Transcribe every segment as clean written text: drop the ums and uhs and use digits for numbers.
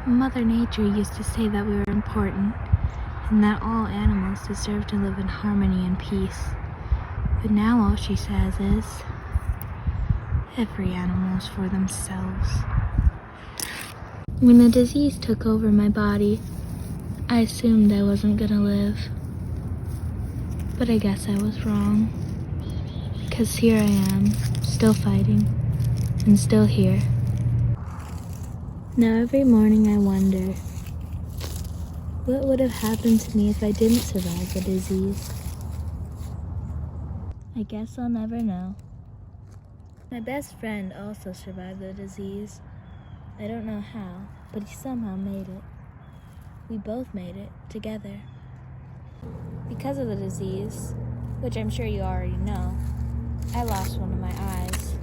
Mother Nature used to say that we were important and that all animals deserve to live in harmony and peace. But now all she says is, every animal is for themselves. When the disease took over my body, I assumed I wasn't gonna live. But I guess I was wrong. Because here I am, still fighting, and still here. Now every morning I wonder, what would have happened to me if I didn't survive the disease? I guess I'll never know. My best friend also survived the disease. I don't know how, but he somehow made it. We both made it, together. Because of the disease, which I'm sure you already know, I lost one of my eyes.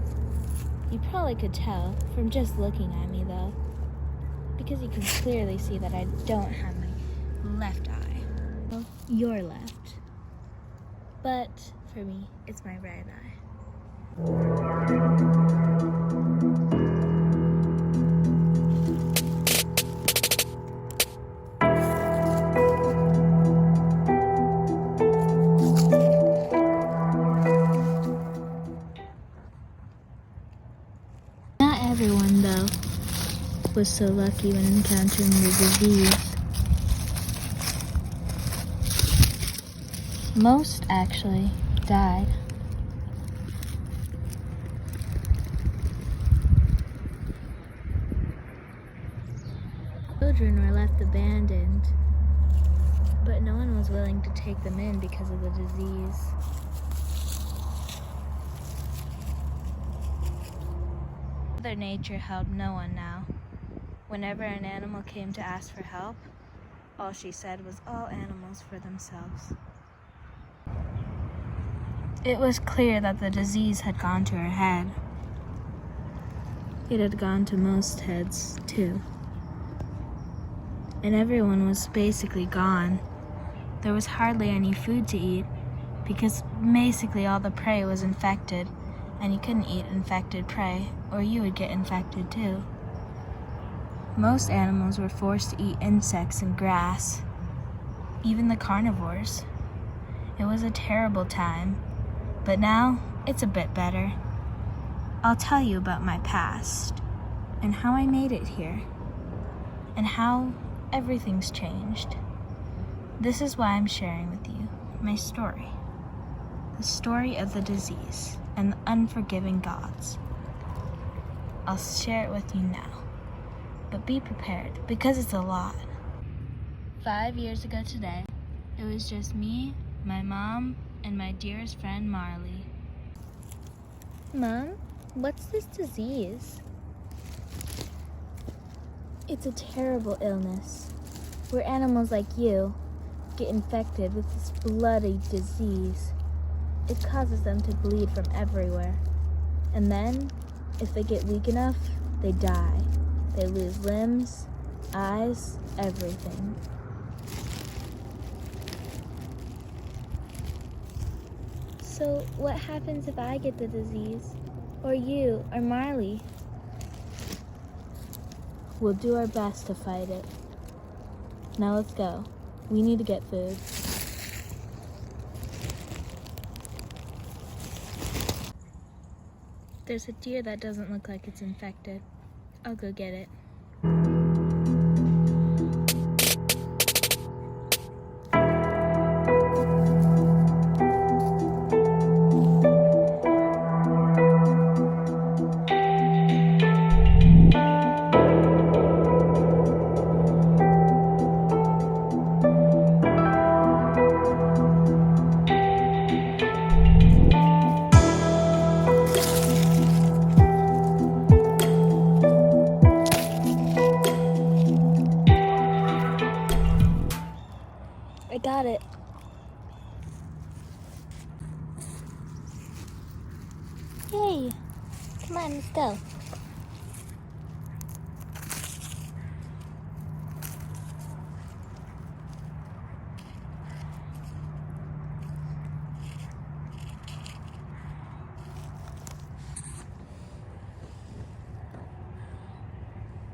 You probably could tell from just looking at me though, because you can clearly see that I don't have my left eye. Well, your left. But for me, it's my right eye. Not everyone, though, was so lucky when encountering the disease. Most actually died. Children were left abandoned, but no one was willing to take them in because of the disease. Mother Nature held no one now. Whenever an animal came to ask for help, all she said was all animals for themselves. It was clear that the disease had gone to her head. It had gone to most heads, too. And everyone was basically gone. There was hardly any food to eat because basically all the prey was infected, and you couldn't eat infected prey or you would get infected too. Most animals were forced to eat insects and grass, even the carnivores. It was a terrible time, but now it's a bit better. I'll tell you about my past and how I made it here and how everything's changed. This is why I'm sharing with you my story. The story of the disease and the unforgiving gods. I'll share it with you now, but be prepared because it's a lot. 5 years ago today, it was just me, my mom, and my dearest friend Marley. Mom, what's this disease? It's a terrible illness where animals like you get infected with this bloody disease. It causes them to bleed from everywhere. And then, if they get weak enough, they die. They lose limbs, eyes, everything. So, what happens if I get the disease? Or you, or Marley? We'll do our best to fight it. Now let's go. We need to get food. There's a deer that doesn't look like it's infected. I'll go get it. I got it. Yay! Come on, let's go.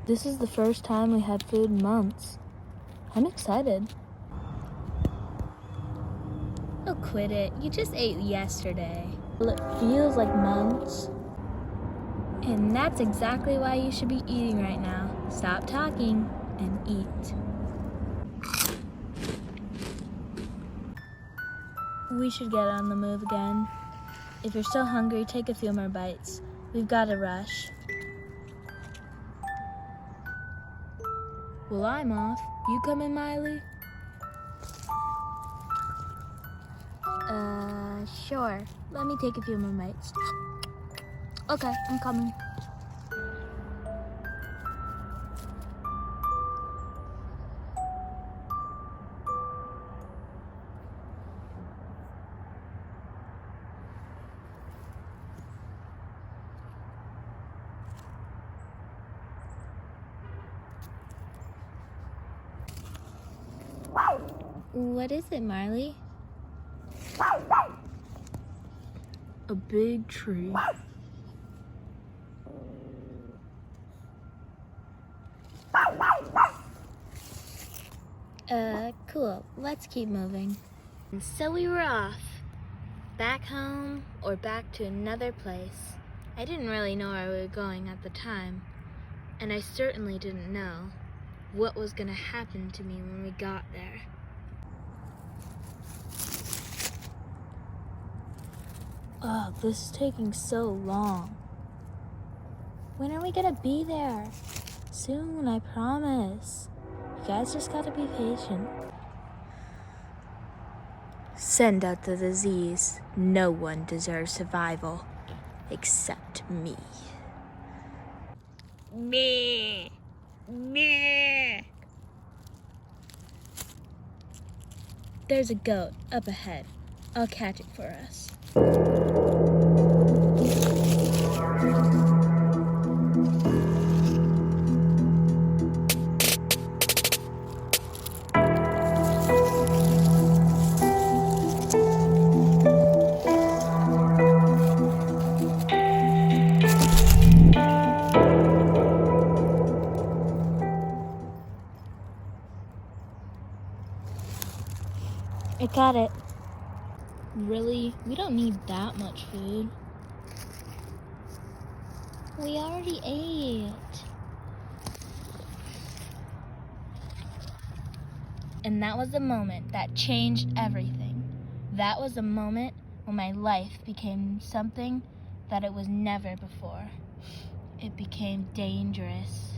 This is the first time we had food in months. I'm excited. Oh, quit it. You just ate yesterday. Well, it feels like months. And that's exactly why you should be eating right now. Stop talking and eat. We should get on the move again. If you're still hungry, take a few more bites. We've got to rush. Well, I'm off. You coming, Miley? Sure. Let me take a few more bites. Okay, I'm coming. What is it, Marley? A big tree. Cool. Let's keep moving. And so we were off. Back home or back to another place. I didn't really know where we were going at the time. And I certainly didn't know what was gonna happen to me when we got there. Oh, this is taking so long. When are we gonna be there? Soon, I promise. You guys just gotta be patient. Send out the disease. No one deserves survival. Except me. Me. Me. There's a goat up ahead. I'll catch it for us. I got it. Really? We don't need that much food. We already ate. And that was the moment that changed everything. That was the moment when my life became something that it was never before. It became dangerous.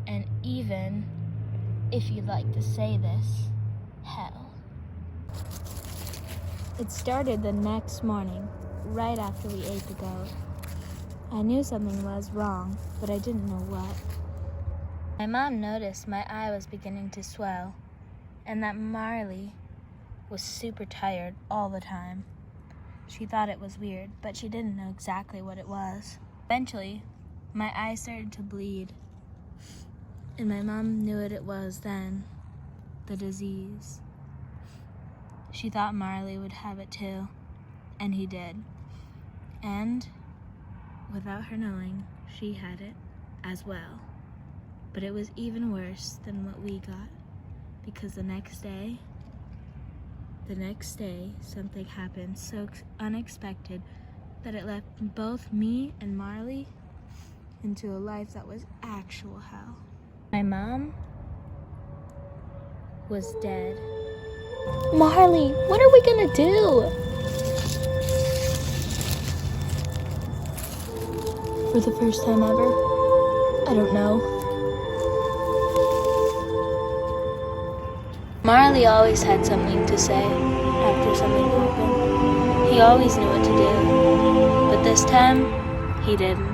And even, if you'd like to say this, hell. It started the next morning, right after we ate the goat. I knew something was wrong, but I didn't know what. My mom noticed my eye was beginning to swell, and that Marley was super tired all the time. She thought it was weird, but she didn't know exactly what it was. Eventually, my eye started to bleed, and my mom knew what it was then, the disease. She thought Marley would have it too, and he did. And, without her knowing, she had it as well. But it was even worse than what we got, because the next day, something happened so unexpected that it left both me and Marley into a life that was actual hell. My mom was dead. Marley, what are we gonna do? For the first time ever, I don't know. Marley always had something to say after something happened. He always knew what to do, but this time, he didn't.